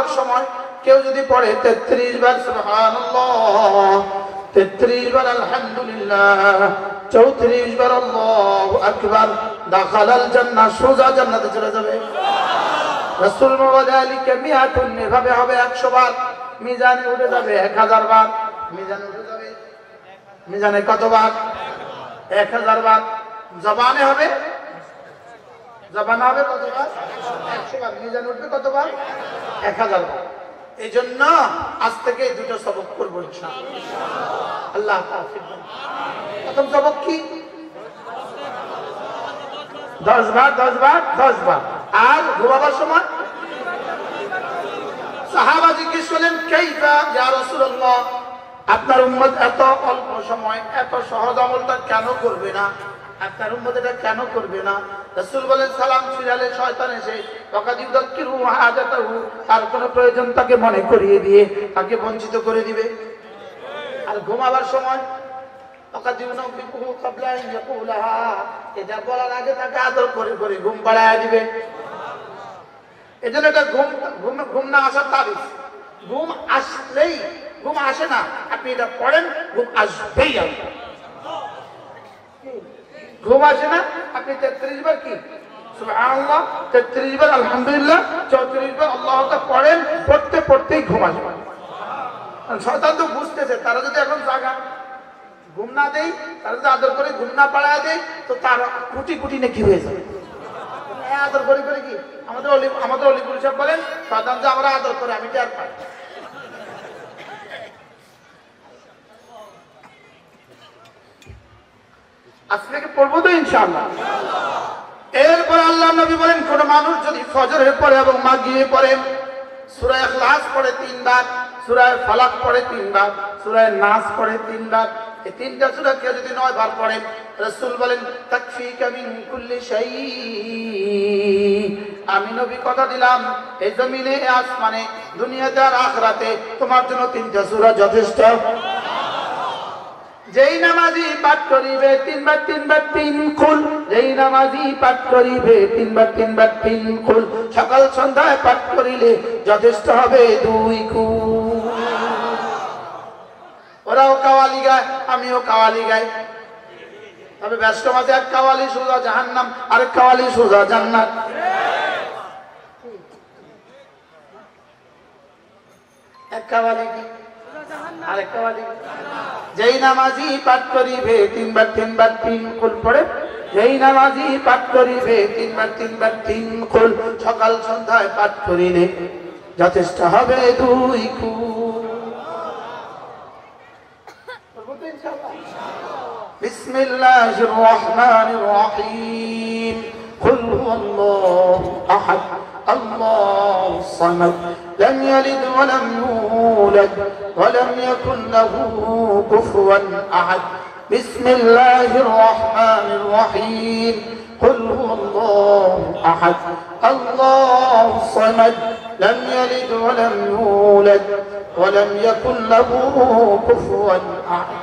ঘুমাবার সময় কেউ যদি পড়ে 33 বার সুবহানাল্লাহ, 33 বার আলহামদুলিল্লাহ, 34 বার আল্লাহু আকবার, দাখালাল জান্নাহ, সোজা জান্নাতে চলে যাবে। রাসূল ওয়াদালিকা মিআতুন, এভাবে হবে 100 বার। মিজানে উঠে যাবে 1000 বার। মিজানে উঠে যাবে, মিজানে কতবার? 1000 বার। জবানে হবে, জবানে হবে কতবার? 100 বার। মিজানে উঠবে কতবার? 1000 বার। এই জন্য আজ থেকে দুটো সবক করবো ইনশাআল্লাহ। আল্লাহ তাআফিক। প্রথম সবক কি? 10 বার 10 বার 10 বার। আর ঘুমাবার সময় সাহাবা জিজ্ঞেস করলেন, কাইফা ইয়া রাসূলুল্লাহ, আপনার উম্মত এত অল্প সময় এত সহজ আমলটা কেন করবে না? আপনার উম্মত এটা কেন করবে না? রাসূল বলেন, সালাম ফিরালে শয়তান এসে ফাকাদ ইউযাক্কিরু হাজাতাহু, তার কোনো প্রয়োজন তাকে মনে করিয়ে দিয়ে তাকে বঞ্চিত করে দিবে। আর ঘুমাবার সময় ফাকাদ ইউনাফিকুহু ক্বাবলা আন ইয়াকুলাহা, এটা বলার আগে তাকে আদর করে করে ঘুম পাড়ায় দিবে। এজন্য এটা ঘুম না আসার তাবিজ। ঘুম আসলেই, ঘুম আসে না, আপনি এটা পড়েন, ঘুম আসবেই আসবে। ঘুম আসে না, আপনি 33 বার কি সুবহানাল্লাহ, 33 বার আলহামদুলিল্লাহ, 34 বার আল্লাহু আকবার পড়েন, পড়তে পড়তেই ঘুম আসবে। শয়তান তো বুঝতেছে, তারা যদি এখন জাগা ঘুম না দেই, তারা যদি আদর করে ঘুম না পাড়ায় দেয়, তো তার কোটি কোটি নেকি হয়ে যাবে। আদর করে করে কি আমাদের অলিপুর সাহেব বলেন, শয়তান যে আমরা আদর করে আমি টের পাই। আজ থেকে পড়বো তো ইনশাআল্লাহ। এরপর আল্লাহ নবী বলেন, কোন মানুষ যদি ফজরের পরে এবং মাগরিবে পরে সূরা ইখলাস পড়ে 3 বার, সূরা ফালাক পড়ে 3 বার, সূরা নাস পড়ে 3 বার, এই তিনটা সূরা কেউ যদি 9 বার পড়ে, রাসূল বলেন, তাকফিকা মিন কুল্লি শাই, আমি নবী কথা দিলাম, এই জমিনে আসমানে দুনিয়াতে আর আখিরাতে তোমার জন্য 3টা সূরা যথেষ্ট। যেই নামাজি পাঠ করিবে 3 বার 3 বার 3 কুল, যেই নামাজি পাঠ করিবে 3 বার 3 বার 3 কুল, সকাল সন্ধ্যায় পাঠ করিলে যথেষ্ট হবে 2 কুল। ওরাও কাওয়ালি গায়, আমিও কাওয়ালি গাই, তবে ব্যস্ত মাঝে এক কাওয়ালি সোজা জাহান্নাম, আরেক কাওয়ালি সোজা জান্নাত। এক কাওয়ালি কি আরেক কাওয়ালি। যেই নামাজি পাঠ করিবে 3 বার 3 বার 3 কুল পড়ে, যেই নামাজি পাঠ করিবে 3 বার 3 বার 3 কুল, সকাল সন্ধ্যায় পাঠ করিলে যথেষ্ট হবে 2 কুল। বিসমিল্লাহির রহমানির রহিম। কুল হুয়াল্লাহু আহাদ, আল্লাহুস সামাদ, لم يلد ولم يولد ولم يكن له كفوا أحد. بسم الله الرحمن الرحيم. قل هو الله أحد الله الصمد لم يلد ولم يولد ولم يكن له كفوا أحد.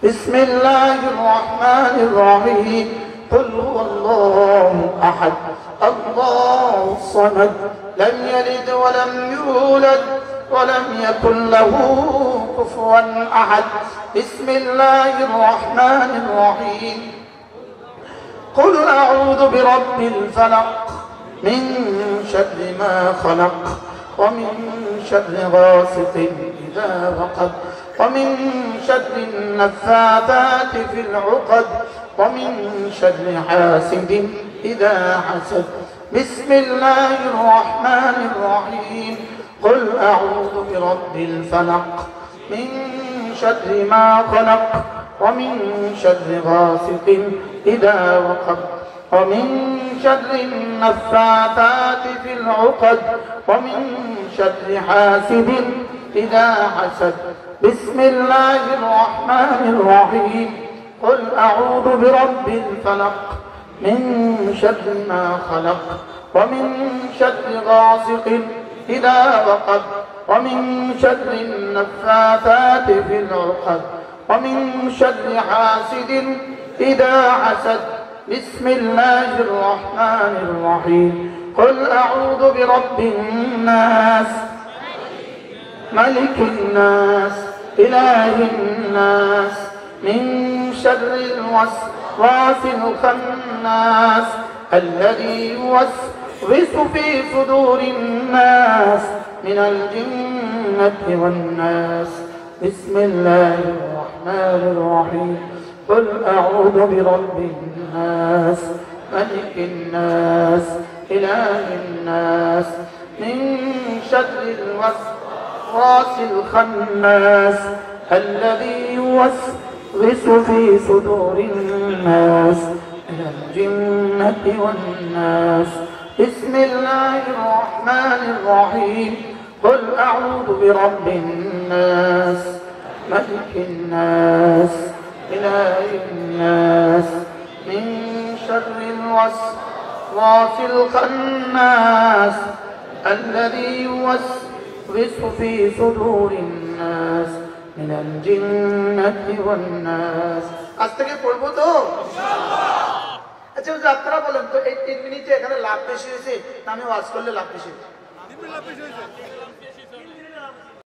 بسم الله الرحمن الرحيم. قل هو الله أحد الله الصمد لم يلد ولم يولد ولم يكن له كفوا أحد. بسم الله الرحمن الرحيم. قل أعوذ برب الفلق من شر ما خلق ومن شر غاسق إذا وقب ومن شر النفاثات في العقد ومن شر حاسد إذا حسد. بسم الله الرحمن الرحيم. قل أعوذ برب الفلق من شر ما خلق ومن شر غاسق إذا وقب ومن شر النفاثات في العقد ومن شر حاسد إذا حسد. بسم الله الرحمن الرحيم. قل أعوذ برب الفلق من شر ما خلق ومن شر غاسق إذا وقب ومن شر النفاثات في العقد ومن شر حاسد إذا حسد. بسم الله الرحمن الرحيم. قل أعوذ برب الناس ملك الناس إله الناس من شر الوسواس الخناس الذي يوسوس في صدور الناس من الجنة والناس بسم الله الرحمن الرحيم قل أعوذ برب الناس ملك الناس إله الناس من شر الوسواس الخناس الذي يوسوس في صدور الناس من الجنة والناس بسم الله الرحمن الرحيم قل أعوذ برب الناس ملك الناس إله الناس من شر الوسواس الخناس الذي يوسوس في صدور الناس من الجنة والناس আজ থেকে পড়বো তো ইনশাআল্লাহ আচ্ছা আপনারা বলেন তো এই 3 মিনিটে এখানে লাভ বেশি হয়েছে না আমি ওয়াজ করলে লাভ বেশি হয়েছে